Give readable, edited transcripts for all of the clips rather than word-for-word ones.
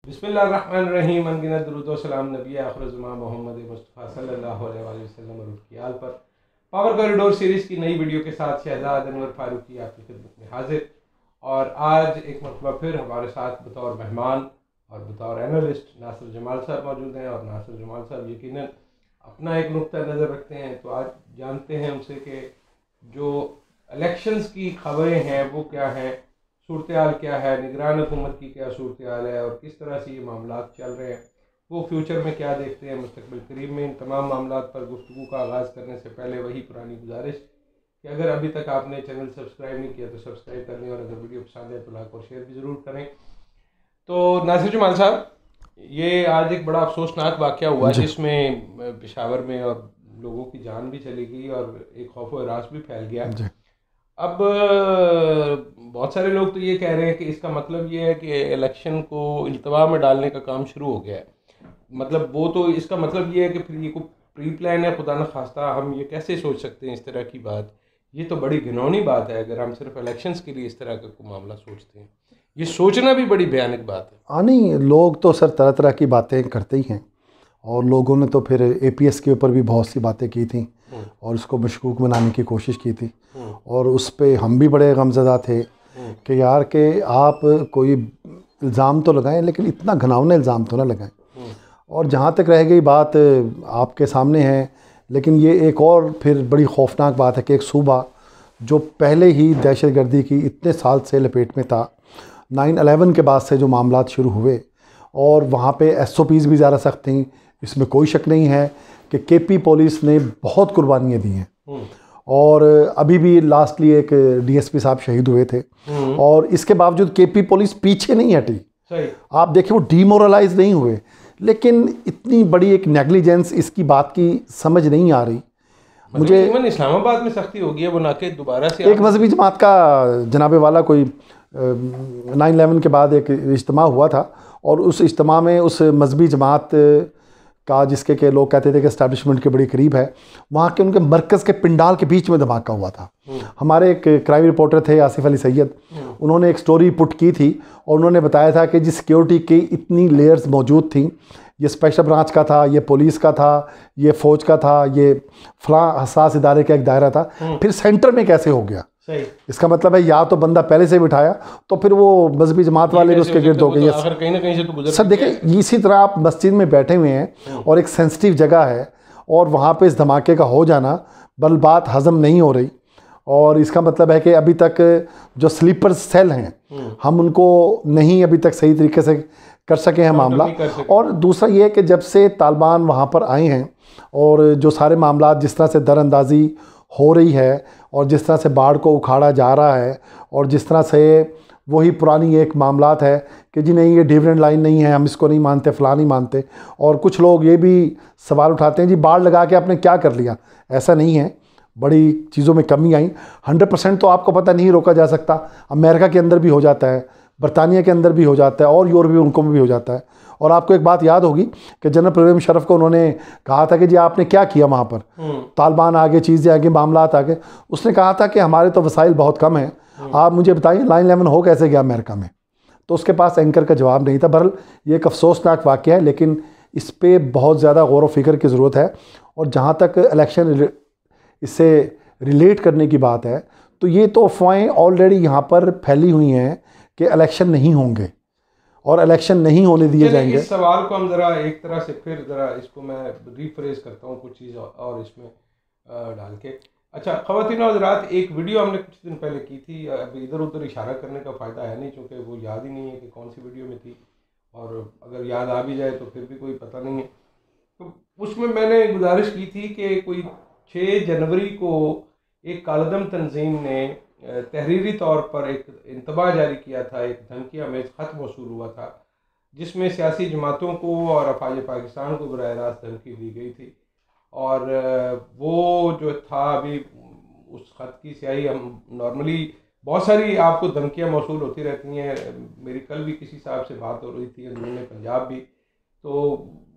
बिस्मिल्लाहिर्रहमानिर्रहीम। अनगिनत दुरूद व सलाम नबी आखिर ज़मां मोहम्मद मुस्तफ़ा सल्लल्लाहु अलैहि वसल्लम और उसकी आल पर। पावर कॉरिडोर सीरीज़ की नई वीडियो के साथ शहजाद अनवर फारूकी आपकी खिदमत में हाजिर। और आज एक मरतबा फिर हमारे साथ बतौर मेहमान और बतौर एनालिस्ट नासिर जमाल साहब मौजूद हैं। और नासिर जमाल साहब यकीनन अपना एक नुक्ता नज़र रखते हैं, तो आज जानते हैं उनसे कि जो इलेक्शंस की खबरें हैं वो क्या हैं, सूरत हाल क्या है, निगरान हुकूमत की क्या सूरत हाल है और किस तरह से ये मामला चल रहे हैं, वो फ्यूचर में क्या देखते हैं मुस्तकबिल करीब में। इन तमाम मामला पर गुफ्तगू का आगाज़ करने से पहले वही पुरानी गुजारिश कि अगर अभी तक आपने चैनल सब्सक्राइब नहीं किया तो सब्सक्राइब कर लें, और अगर वीडियो पसंद है तो लाइक और शेयर भी ज़रूर करें। तो नासिर जमाल साहब, ये आज एक बड़ा अफसोसनाक वाक़या हुआ जिसमें पेशावर में और लोगों की जान भी चली गई और एक खौफ व हरास भी फैल गया। अब बहुत सारे लोग तो ये कह रहे हैं कि इसका मतलब ये है कि इलेक्शन को इल्तवा में डालने का काम शुरू हो गया है। मतलब वो तो इसका मतलब ये है कि फिर ये कोई प्री प्लान है, खुदा न खास्ता हम ये कैसे सोच सकते हैं इस तरह की बात। ये तो बड़ी घिनौनी बात है अगर हम सिर्फ इलेक्शंस के लिए इस तरह का कोई मामला सोचते हैं। ये सोचना भी बड़ी भयानक बात है। हाँ, नहीं, लोग तो सर तरह तरह की बातें करते ही हैं, और लोगों ने तो फिर एपीएस के ऊपर भी बहुत सी बातें की थी और उसको मशकूक बनाने की कोशिश की थी, और उस पर हम भी बड़े गमज़दा थे कि यार कि आप कोई इल्ज़ाम तो लगाएं लेकिन इतना घिनौना इल्ज़ाम तो ना लगाएं। और जहाँ तक रह गई बात आपके सामने है, लेकिन ये एक और फिर बड़ी खौफनाक बात है कि एक सूबा जो पहले ही दहशतगर्दी की इतने साल से लपेट में था, 9/11 के बाद से जो मामलात शुरू हुए, और वहाँ पे SOPs भी ज़्यादा सख्त थी, इसमें कोई शक नहीं है कि केपी पुलिस ने बहुत कुर्बानियाँ दी हैं। और अभी भी लास्टली एक DSP साहब शहीद हुए थे, और इसके बावजूद केपी पुलिस पीछे नहीं हटी। आप देखिए, वो डीमोरलाइज नहीं हुए, लेकिन इतनी बड़ी एक नेग्लिजेंस, इसकी बात की समझ नहीं आ रही मुझे। इस्लामाबाद में सख्ती होगी, वो नाके दोबारा से एक मजहबी जमात का जनाबे वाला कोई 9/11 के बाद एक इज्तिमा हुआ था, और उस इज्तिमा में उस मजहबी जमात का, जिसके के लोग कहते थे कि एस्टैब्लिशमेंट के बड़ी करीब है, वहाँ के उनके मरकज़ के पिंडाल के बीच में धमाका हुआ था। हमारे एक क्राइम रिपोर्टर थे आसिफ अली सैयद, उन्होंने एक स्टोरी पुट की थी और उन्होंने बताया था कि जिस सिक्योरिटी की इतनी लेयर्स मौजूद थी, ये स्पेशल ब्रांच का था, ये पुलिस का था, ये फ़ौज का था, ये फलां हसास इदारे का एक दायरा था, फिर सेंटर में कैसे हो गया। सही। इसका मतलब है या तो बंदा पहले से बिठाया, तो फिर वो मजहबी जमात वाले भी उसके गिर्द हो गए। कहीं ना कहीं से तो गुजर सर देखिए, इसी तरह आप मस्जिद में बैठे हुए हैं और एक सेंसिटिव जगह है, और वहाँ पे इस धमाके का हो जाना, बल बात हज़म नहीं हो रही। और इसका मतलब है कि अभी तक जो स्लीपर सेल हैं, हम उनको नहीं अभी तक सही तरीके से कर सके हैं मामला। और दूसरा ये है कि जब से तालिबान वहाँ पर आए हैं, और जो सारे मामला जिस तरह से दरअंदाजी हो रही है, और जिस तरह से बाढ़ को उखाड़ा जा रहा है, और जिस तरह से वही पुरानी एक मामलात है कि जी नहीं, ये डिविडेंड लाइन नहीं है, हम इसको नहीं मानते, फ़लाँ नहीं मानते। और कुछ लोग ये भी सवाल उठाते हैं, जी बाढ़ लगा के आपने क्या कर लिया। ऐसा नहीं है, बड़ी चीज़ों में कमी आई। 100% तो आपको पता नहीं रोका जा सकता। अमेरिका के अंदर भी हो जाता है, बरतानिया के अंदर भी हो जाता है, और यूरोपीय मुल्कों में भी हो जाता है। और आपको एक बात याद होगी कि जनरल परवेज़ मुशर्रफ को उन्होंने कहा था कि जी आपने क्या किया वहाँ पर, तालिबान आगे, चीज़ें आगे, मामलात आगे। उसने कहा था कि हमारे तो वसाइल बहुत कम हैं, आप मुझे बताइए 9/11 हो कैसे गया अमेरिका में। तो उसके पास एंकर का जवाब नहीं था। बहरहाल ये एक अफसोसनाक वाक़या है, लेकिन इस पर बहुत ज़्यादा गौर व फिक्र की ज़रूरत है। और जहाँ तक इलेक्शन इससे रिलेट करने की बात है, तो ये तो अफवाहें ऑलरेडी यहाँ पर फैली हुई हैं कि इलेक्शन नहीं होंगे और इलेक्शन नहीं होने दिए जाएंगे। इस सवाल को हम ज़रा एक तरह से फिर ज़रा इसको मैं रिफ्रेश करता हूँ कुछ चीज़ और इसमें डाल के। अच्छा ख़वातीन और हज़रात, एक वीडियो हमने कुछ दिन पहले की थी, अब इधर उधर इशारा करने का फ़ायदा है नहीं, चूँकि वो याद ही नहीं है कि कौन सी वीडियो में थी, और अगर याद आ भी जाए तो फिर भी कोई पता नहीं है। तो उसमें मैंने गुजारिश की थी कि कोई 6 जनवरी को एक कालदम तंजीम ने तहरीरी तौर पर एक इंतबाह जारी किया था, एक धमकिया में ख़त मौसूल हुआ था, जिसमें सियासी जमातों को और अफवाज पाकिस्तान को बराह रास्त धमकी दी गई थी। और वो जो था, अभी उस ख़त की स्याही, हम नॉर्मली बहुत सारी आपको धमकियाँ मौसूल होती रहती हैं। मेरी कल भी किसी साहब से बात हो रही थी, उन्होंने पंजाब भी, तो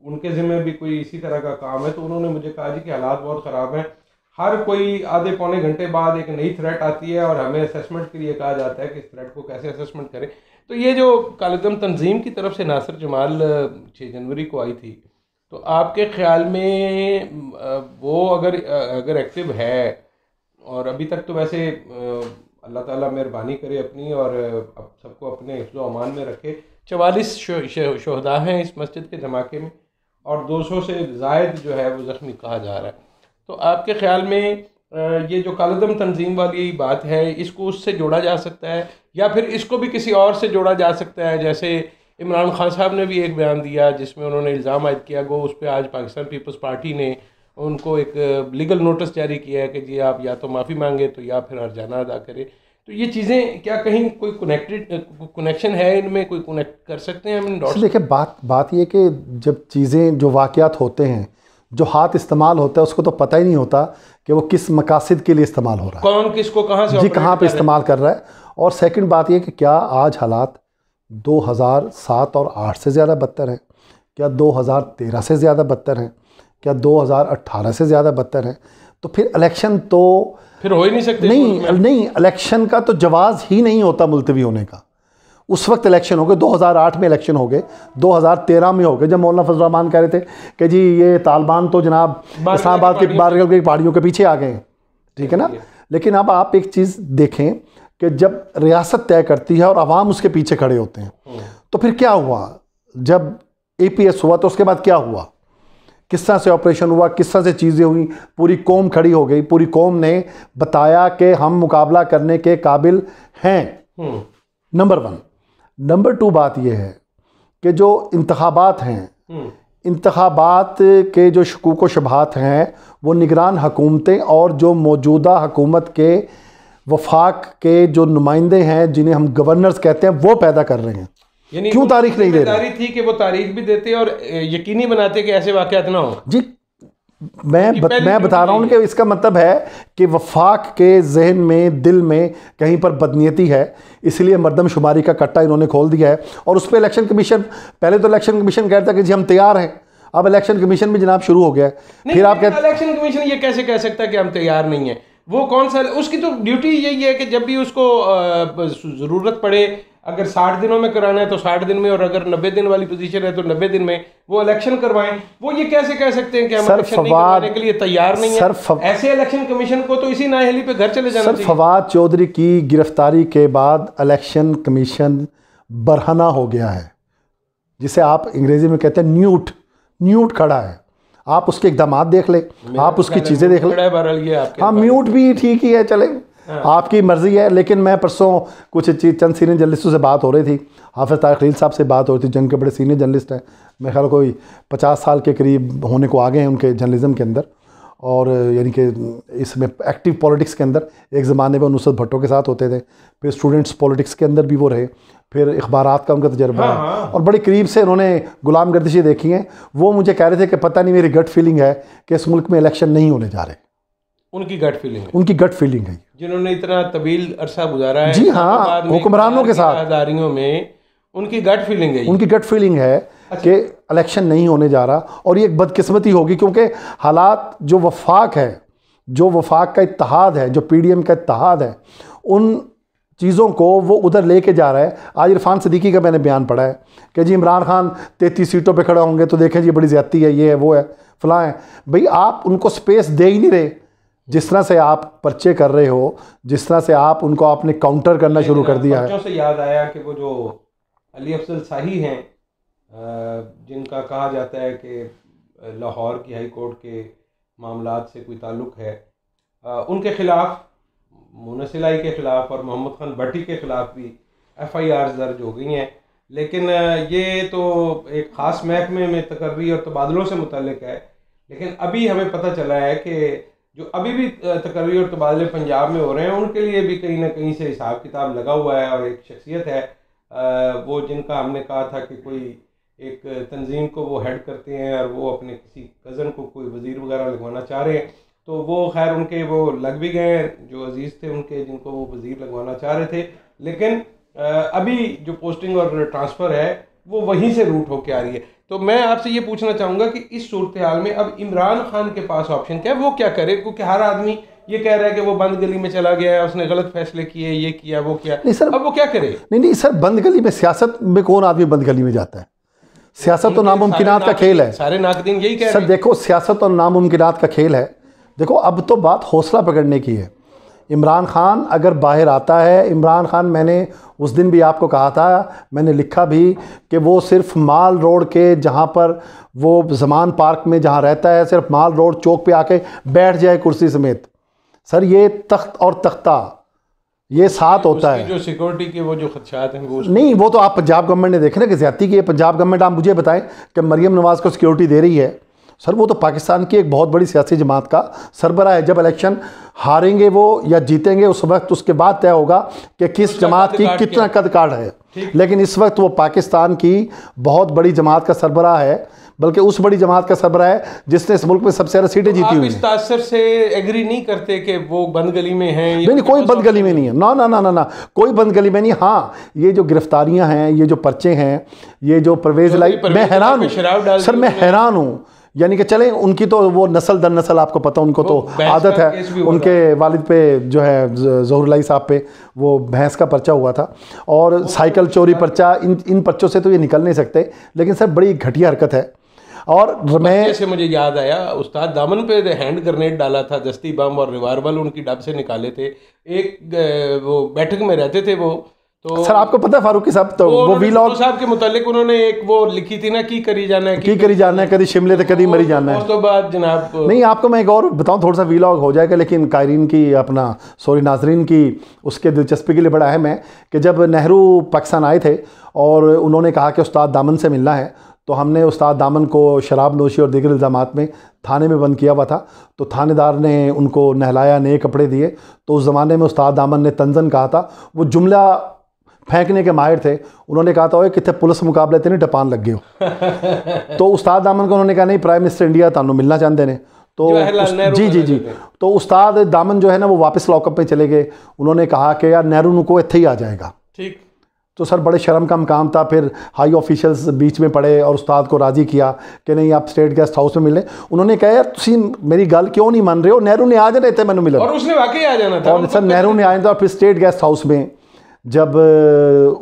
उनके ज़िम्मे भी कोई इसी तरह का काम है। तो उन्होंने मुझे कहा जी कि हालात बहुत ख़राब हैं, हर कोई आधे पौने घंटे बाद एक नई थ्रेट आती है और हमें असेसमेंट के लिए कहा जाता है कि इस थ्रेट को कैसे असेसमेंट करें। तो ये जो कालेदम तंजीम की तरफ से नासिर जमाल 6 जनवरी को आई थी, तो आपके ख्याल में वो अगर एक्टिव है, और अभी तक तो वैसे अल्लाह ताला मेहरबानी करे अपनी और अब सबको अपने हिफ्ज़ व अमान में रखे, 44 शहदा हैं इस मस्जिद के धमाके में और 200 से ज़ायद जो है वो ज़ख्मी कहा जा रहा है। तो आपके ख्याल में ये जो कालेदम तंजीम वाली बात है, इसको उससे जोड़ा जा सकता है या फिर इसको भी किसी और से जोड़ा जा सकता है? जैसे इमरान खान साहब ने भी एक बयान दिया जिसमें उन्होंने इल्ज़ाम आयद किया, गो उस पर आज पाकिस्तान पीपल्स पार्टी ने उनको एक लीगल नोटिस जारी किया है कि जी आप या तो माफ़ी मांगे तो या फिर हर्जाना अदा करें। तो ये चीज़ें क्या कहीं कोई कनेक्शन है इनमें, कोई कनेक्ट कर सकते हैं हम डॉट्स? देखिए बात ये कि जब चीज़ें जो वाक़यात होते हैं, जो हाथ इस्तेमाल होता है उसको तो पता ही नहीं होता कि वो किस मकासद के लिए इस्तेमाल हो रहा है, कौन किसको कहाँ से जी कहाँ पे इस्तेमाल कर रहा है। और सेकंड बात ये कि क्या आज हालात 2007 और 8 से ज़्यादा बदतर हैं? क्या 2013 से ज़्यादा बदतर हैं? क्या 2018 से ज़्यादा बदतर हैं? तो फिर इलेक्शन तो फिर हो ही नहीं सकते। नहीं, इलेक्शन का तो जवाज़ ही नहीं होता मुलतवी होने का। उस वक्त इलेक्शन हो गए, 2008 में इलेक्शन हो गए, 2013 में हो गए, जब मौलाना फजल रहमान कह रहे थे कि जी ये तालिबान तो जनाब इस्लामाबाद की बारगल की पहाड़ियों के पीछे आ गए हैं, ठीक है ना। लेकिन अब आप एक चीज़ देखें कि जब रियासत तय करती है और आवाम उसके पीछे खड़े होते हैं, तो फिर क्या हुआ? जब APS हुआ तो उसके बाद क्या हुआ? किस तरह से ऑपरेशन हुआ, किस तरह से चीज़ें हुई, पूरी कौम खड़ी हो गई, पूरी कौम ने बताया कि हम मुकाबला करने के काबिल हैं। नंबर 1। नंबर 2 बात यह है कि जो इंतखाबात हैं, इंतखाबात के जो शकूक व शुबहात हैं वो निगरान हुकूमतें और जो मौजूदा हुकूमत के वफाक के जो नुमाइंदे हैं, जिन्हें हम गवर्नर्स कहते हैं, वो पैदा कर रहे हैं। क्यों तारीख नहीं दे रहे? थी कि वो तारीख भी देते और यकीनी बनाते कि ऐसे वाक़यात ना हो। जी मैं बता रहा हूँ कि इसका मतलब है कि वफाक के जहन में, दिल में कहीं पर बदनीयती है, इसलिए मरदमशुमारी का कट्टा इन्होंने खोल दिया है। और उस पर इलेक्शन कमीशन, पहले तो इलेक्शन कमीशन कहता है कि जी हम तैयार हैं, अब इलेक्शन कमीशन भी जनाब शुरू हो गया है। फिर आप कहते इलेक्शन कमीशन ये कैसे कह सकता है कि हम तैयार नहीं है? वो कौन सा, उसकी तो ड्यूटी यही है कि जब भी उसको ज़रूरत पड़े, अगर 60 दिनों में कराना है तो 60 दिन में, और अगर 90 दिन वाली पोजीशन है तो 90 दिन में वो इलेक्शन करवाएं। वो ये कैसे कह सकते हैं कि हम इलेक्शन नहीं करवाने के लिए तैयार नहीं है? ऐसे इलेक्शन कमीशन को तो इसी नाअहली पे घर चले जाना चाहिए। फवाद चौधरी की गिरफ्तारी के बाद इलेक्शन कमीशन बरहना हो गया है, जिसे आप अंग्रेजी में कहते हैं न्यूट खड़ा है। आप उसके इक़दाम देख ले, आप उसकी चीज़ें देख ले। हाँ, म्यूट भी ठीक ही है, चले आपकी मर्ज़ी है। लेकिन मैं परसों कुछ चंद सीनियर जर्नलिस्टों से बात हो रही थी, हाफिज़ तारिक खलील साहब से बात हो रही थी, जंग के बड़े सीनियर जर्नलिस्ट हैं, मेरे ख्याल कोई 50 साल के करीब होने को आ गए हैं उनके जर्नलिज़म के अंदर, और यानी कि इसमें एक्टिव पॉलिटिक्स के अंदर एक ज़माने में नुसरत भट्टो के साथ होते थे, फिर स्टूडेंट्स पॉलिटिक्स के अंदर भी वो रहे, फिर इख़बारात का उनका तजर्बा है, और बड़ी करीब से उन्होंने गुलाम गर्दिशें देखी हैं। वो मुझे कह रहे थे कि पता नहीं, मेरी गट फीलिंग है कि इस मुल्क में इलेक्शन नहीं होने जा रहे। उनकी गट फीलिंग है, उनकी गट फीलिंग है, जिन्होंने इतना तवील अरसा गुजारा है। जी हाँ, हुक्मरानों के साथ आज़ादारियों में उनकी गट फीलिंग है, उनकी गट फीलिंग है कि इलेक्शन नहीं होने जा रहा। और ये एक बदकिस्मती होगी, क्योंकि हालात जो वफाक है, जो वफाक का इत्तेहाद है, जो PDM का इत्तेहाद है, उन चीज़ों को वो उधर लेके जा रहा है। आज इरफान सिद्दीकी का मैंने बयान पढ़ा है कि जी इमरान खान 33 सीटों पे खड़ा होंगे तो देखें जी बड़ी ज़्यादती है, ये है, वो है, फलां है। भाई आप उनको स्पेस दे ही नहीं रहे। जिस तरह से आप पर्चे कर रहे हो, जिस तरह से आप उनको आपने काउंटर करना शुरू कर दिया है। से याद आया कि वो जो अली अफजल शाही हैं, जिनका कहा जाता है कि लाहौर की हाई कोर्ट के मामलात से कोई ताल्लुक़ है, उनके ख़िलाफ़, मुनसिलाई के ख़िलाफ़ और मोहम्मद खान भट्टी के ख़िलाफ़ भी FIRs दर्ज हो गई हैं। लेकिन ये तो एक ख़ास महकमे में तकर्री और तबादलों से मुतल्लिक है। लेकिन अभी हमें पता चला है कि जो अभी भी तकर्री और तबादले पंजाब में हो रहे हैं, उनके लिए भी कहीं ना कहीं से हिसाब किताब लगा हुआ है। और एक शख्सियत है वो, जिनका हमने कहा था कि कोई एक तंजीम को वो हेड करते हैं और वो अपने किसी कज़न को कोई वज़ीर वगैरह लगवाना चाह रहे हैं, तो वो खैर उनके वो लग भी गए हैं, जो अजीज़ थे उनके, जिनको वो वज़ीर लगवाना चाह रहे थे। लेकिन अभी जो पोस्टिंग और ट्रांसफ़र है वो वहीं से रूट होके आ रही है। तो मैं आपसे ये पूछना चाहूँगा कि इस सूरत हाल में अब इमरान खान के पास ऑप्शन क्या है, वो क्या करे? क्योंकि हर आदमी ये कह रहा है कि वो बंद गली में चला गया है, उसने गलत फैसले किए, ये किया वो किया। नहीं सर, अब वो क्या करे? नहीं सर, बंद गली में, सियासत में कौन आदमी बंद गली में जाता है? सियासत तो नामुमकिनात का खेल है। सारे नाकदीन यही कह रहे सर हैं। देखो, सियासत और नामुमकिनात का खेल है। देखो अब तो बात हौसला पकड़ने की है। इमरान खान अगर बाहर आता है, इमरान खान, मैंने उस दिन भी आपको कहा था, मैंने लिखा भी कि वो सिर्फ माल रोड के जहाँ पर वो ज़मान पार्क में जहाँ रहता है, सिर्फ माल रोड चौक पे आके बैठ जाए कुर्सी समेत। सर ये तख्त और तख्ता ये साथ होता है। जो सिक्योरिटी के वो जो खदशात हैं वो नहीं, वो तो आप पंजाब गवर्नमेंट ने देखे ना कि ज्यादती की है। पंजाब गवर्नमेंट, आप मुझे बताएं कि मरियम नवाज़ को सिक्योरिटी दे रही है। सर वो तो पाकिस्तान की एक बहुत बड़ी सियासी जमात का सरबराह है। जब इलेक्शन हारेंगे वो या जीतेंगे, उस वक्त उसके बाद तय होगा कि किस जमात की कितना कद काठ है। लेकिन इस वक्त वो पाकिस्तान की बहुत बड़ी जमात का सरबराह है, बल्कि उस बड़ी जमात का सरबराह है जिसने इस मुल्क में सबसे ज़्यादा सीटें जीती हुई हैं। इस तासर से एग्री नहीं करते कि वो बंद गली में हैं? नहीं, कोई बंद गली में नहीं है। ना ना ना ना ना, कोई बंद गली में नहीं। हाँ, ये जो गिरफ्तारियां हैं, ये जो पर्चे हैं, ये जो परवेज़ लाई, मैं हैरान हूँ सर, मैं हैरान हूँ। यानी कि चलें, उनकी तो वो नस्ल दर नस्ल, आपको पता, उनको तो आदत है। उनके वालिद पे जो है ज़हूरुल्लाह साहब पे वो भैंस का पर्चा हुआ था, और साइकिल चोरी पर्चा, इन पर्चों से तो ये निकल नहीं सकते। लेकिन सर बड़ी घटिया हरकत है। और मैं से मुझे याद आया, उस्ताद दामन पे हैंड ग्रेनेड डाला था, दस्ती बम और रिवाल्वर उनकी डब से निकाले थे। एक वो बैठक में रहते थे वो, तो सर आपको पता है फारूकी साहब, तो वो वीलॉग साहब के मुतालिक उन्होंने एक वो लिखी थी ना, की करी जाना है, की करी जाना है, कभी शिमले तक कभी मरी जाना है। उस तो बाद जनाब नहीं, आपको मैं एक और बताऊं, थोड़ा सा वीलॉग हो जाएगा, लेकिन कायरीन की अपना सॉरी नाजरीन की उसके दिलचस्पी के लिए बड़ा अहम है कि जब नेहरू पाकिस्तान आए थे और उन्होंने कहा कि उस्ताद दामन से मिलना है, तो हमने उस्ताद दामन को शराब नोशी और दीगर इल्ज़ामात में थाने में बंद किया हुआ था। तो थानेदार ने उनको नहलाया, नए कपड़े दिए। तो उस ज़माने में उस्ताद दामन ने तंजन कहा था, वो जुमला फेंकने के माहिर थे। उन्होंने कहा था, ओए कितने पुलिस मुकाबले तेने टपान लग गए हो। तो उस्ताद दामन को उन्होंने कहा, नहीं, प्राइम मिनिस्टर इंडिया तानू मिलना चाहते हैं। तो जी, तो उस्ताद दामन जो है ना, वो वापस लॉकअप में चले गए। उन्होंने कहा कि यार नेहरू को इत्थे ही आ जाएगा। ठीक। तो सर बड़े शर्म का मकाम था। फिर हाई ऑफिशियल्स बीच में पड़े और उस्ताद को राज़ी किया कि नहीं, आप स्टेट गेस्ट हाउस में मिले। उन्होंने कहा, यार तुसी मेरी गल क्यों नहीं मान रहे हो, नेहरू ने आ जाना थे मैंने मिलना, और उसने वाकई आ जाना था। और सर नेहरू ने आया था। और फिर स्टेट गेस्ट हाउस में जब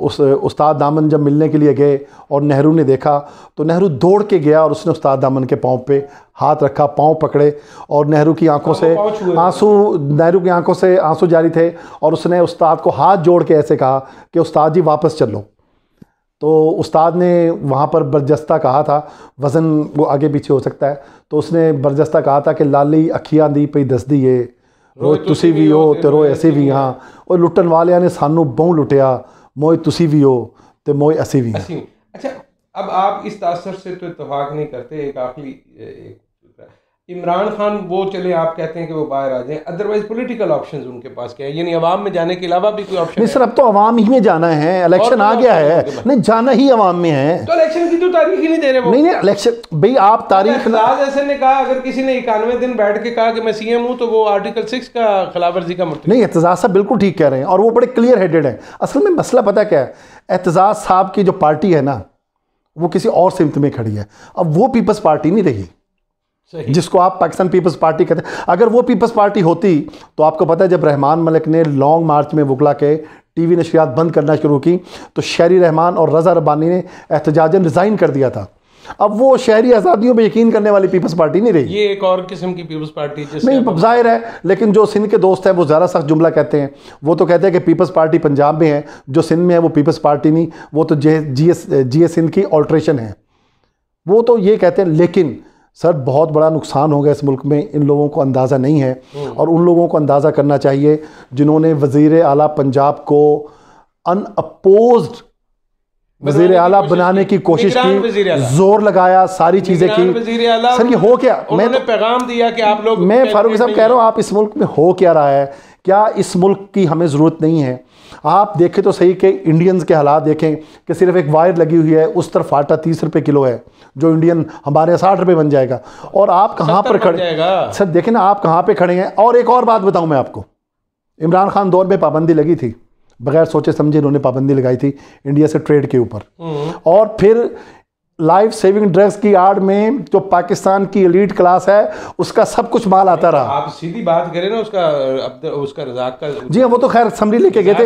उस उस्ताद दामन जब मिलने के लिए गए और नेहरू ने देखा, तो नेहरू दौड़ के गया और उसने उस्ताद दामन के पाँव पे हाथ रखा, पाँव पकड़े, और नेहरू की आंखों से आंसू जारी थे। और उसने उस्ताद को हाथ जोड़ के ऐसे कहा कि उस्ताद जी वापस चलो। तो उस्ताद ने वहाँ पर बरजस्ता कहा था, वज़न वो आगे पीछे हो सकता है, तो उसने बरजस्ता कहा था कि लाली अखियां दी पई दसदी है, रोए तुसी भी हो ते रोए असी भी हाँ, और लुटन वालिया ने सानू बहु लुटिया, मोए तुसी भी हो ते मोए असी भी हाँ। अच्छा, अब आप इस तासर से तो इत्तेफाक नहीं करते। एक आखिरी, इमरान खान वो चले, आप कहते हैं कि वो बाहर आ जाएं, अदरवाइज पॉलिटिकल ऑप्शंस उनके पास क्या है? यानी अवाम में जाने के अलावा भी कोई ऑप्शन नहीं? सर अब तो अवाम ही में जाना है, इलेक्शन आ गया है, नहीं जाना ही अवाम में है। तो इलेक्शन की तो तारीख ही नहीं दे रहे वो। नहीं, इलेक्शन भाई आप तारीख, ऐसे ने कहा, अगर किसी ने 91 दिन बैठ के कहा कि मैं सीएम हूं, तो वो आर्टिकल 6 का खिलाफवर्जी का मुर्तकब। नहीं, एतजाज साहब बिल्कुल ठीक कह रहे हैं, और वो बड़े क्लियर हेडेड हैं। असल में मसला पता क्या है, एतजाज साहब की जो पार्टी है ना, वो किसी और सिमत में खड़ी है। अब वो पीपल्स पार्टी नहीं रही जिसको आप पाकिस्तान पीपल्स पार्टी कहते हैं। अगर वो पीपल्स पार्टी होती, तो आपको पता है जब रहमान मलिक ने लॉन्ग मार्च में वकला के टीवी नशरियात बंद करना शुरू की, तो शहरी रहमान और रज़ा रब्बानी ने एहतजाजन रिज़ाइन कर दिया था। अब वो शहरी आज़ादियों में यकीन करने वाली पीपल्स पार्टी नहीं रही। ये एक और किस्म की पीपल्स पार्टी नहीं, जाहिर है, लेकिन जो सिंध के दोस्त हैं वो ज़्यादा सख्त जुमला कहते हैं। वो तो कहते हैं कि पीपल्स पार्टी पंजाब में है, जो सिंध में है वो पीपल्स पार्टी नहीं, वो तो जी एस सिंध की ऑल्ट्रेशन है। वो तो ये कहते हैं। लेकिन सर बहुत बड़ा नुकसान हो गया इस मुल्क में, इन लोगों को अंदाज़ा नहीं है, और उन लोगों को अंदाज़ा करना चाहिए जिन्होंने वज़ीर आला पंजाब को अनअपोज्ड वज़ीर आला बनाने की कोशिश की, जोर लगाया, सारी चीज़ें की। सर ये हो क्या, मैं तो पैगाम दिया कि आप लोग, मैं फारूक साहब कह रहा हूँ, आप इस मुल्क में हो क्या रहा है? क्या इस मुल्क की हमें ज़रूरत नहीं है? आप देखें तो सही कि इंडियंस के हालात देखें कि सिर्फ एक वायर लगी हुई है, उस तरफ आटा 30 रुपये किलो है, जो इंडियन हमारे यहाँ 60 रुपये बन जाएगा। और आप कहाँ पर खड़े, सर देखें ना आप कहाँ पे खड़े हैं। और एक और बात बताऊँ मैं आपको, इमरान खान दौर में पाबंदी लगी थी, बगैर सोचे समझे इन्होंने पाबंदी लगाई थी इंडिया से ट्रेड के ऊपर। और फिर लाइफ सेविंग ड्रग्स की आड़ में जो पाकिस्तान की एलीट क्लास है उसका सब कुछ माल आता रहा। आप सीधी बात करें ना उसका रज़ाक का। जी हाँ, वो तो खैर समरी लेके गए थे,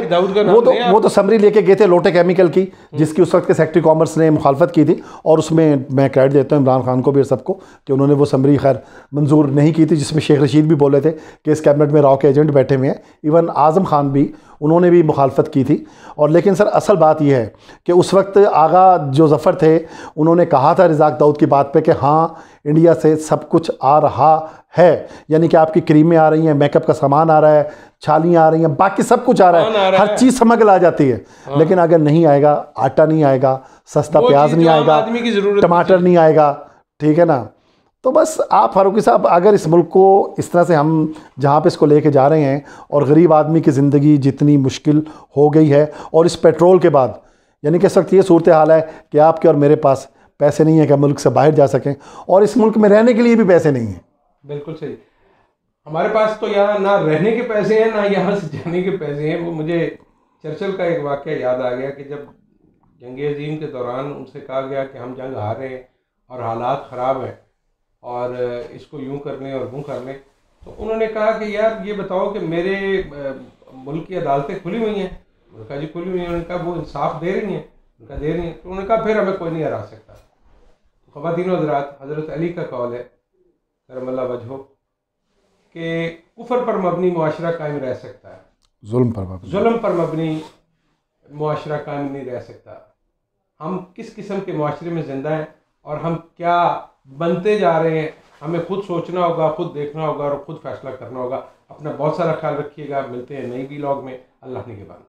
वो तो समरी लेके गए थे लोटे केमिकल की, जिसकी उस वक्त के सेक्रेटरी कॉमर्स ने मुखालफत की थी। और उसमें मैं क्रेडिट देता हूँ इमरान खान को भी और सबको कि उन्होंने वो समरी खैर मंजूर नहीं की थी, जिसमें शेख रशीद भी बोले थे कि इस कैबिनेट में राव के एजेंट बैठे हुए हैं। इवन आज़म खान भी, उन्होंने भी मुखालफत की थी। और लेकिन सर असल बात यह है कि उस वक्त आगा जो ज़फ़र थे उन्होंने कहा था रज़ाक दाऊद की बात पे कि हाँ इंडिया से सब कुछ आ रहा है, यानी कि आपकी क्रीमें आ रही हैं, मेकअप का सामान आ रहा है, छालियाँ आ रही हैं, बाकी सब कुछ आ रहा है, हर चीज़ समग्र आ जाती है। लेकिन अगर नहीं आएगा, आटा नहीं आएगा, सस्ता प्याज नहीं आएगा, टमाटर नहीं आएगा, ठीक है ना। तो बस आप फारूकी साहब, अगर इस मुल्क को इस तरह से हम जहाँ पे इसको लेके जा रहे हैं और गरीब आदमी की ज़िंदगी जितनी मुश्किल हो गई है, और इस पेट्रोल के बाद यानी कि इस वक्त ये सूरत हाल है कि आपके और मेरे पास पैसे नहीं है कि मुल्क से बाहर जा सकें, और इस मुल्क में रहने के लिए भी पैसे नहीं हैं। बिल्कुल सही। हमारे पास तो यहाँ ना रहने के पैसे हैं ना यहाँ से जाने के पैसे हैं। वो मुझे चर्चिल का एक वाक़या याद आ गया कि जब जंग अज़ीम के दौरान उनसे कहा गया कि हम जंग हार रहे हैं और हालात ख़राब हैं और इसको यूं कर लें और वो कर लें, तो उन्होंने कहा कि यार ये बताओ कि मेरे मुल्क की अदालतें खुली हुई हैं। उन्होंने कहा जी खुली हुई हैं। उन्होंने कहा वो इंसाफ दे रही हैं? उनका दे रही हैं। तो उन्होंने कहा फिर हमें कोई नहीं हरा सकता। तो ख़वातीन हज़रात, हज़रत अली का कौल है करमल्ला वजहो कि कुफर पर मबनी मुआशरा कायम रह सकता है, जुल्म पर मबनी मुआशरा कायम नहीं रह सकता। हम किस किस्म के मुआशरे में ज़िंदा हैं और हम क्या बनते जा रहे हैं, हमें खुद सोचना होगा, खुद देखना होगा और खुद फैसला करना होगा। अपना बहुत सारा ख्याल रखिएगा। मिलते हैं नई व्लॉग में। अल्लाह निगहबान।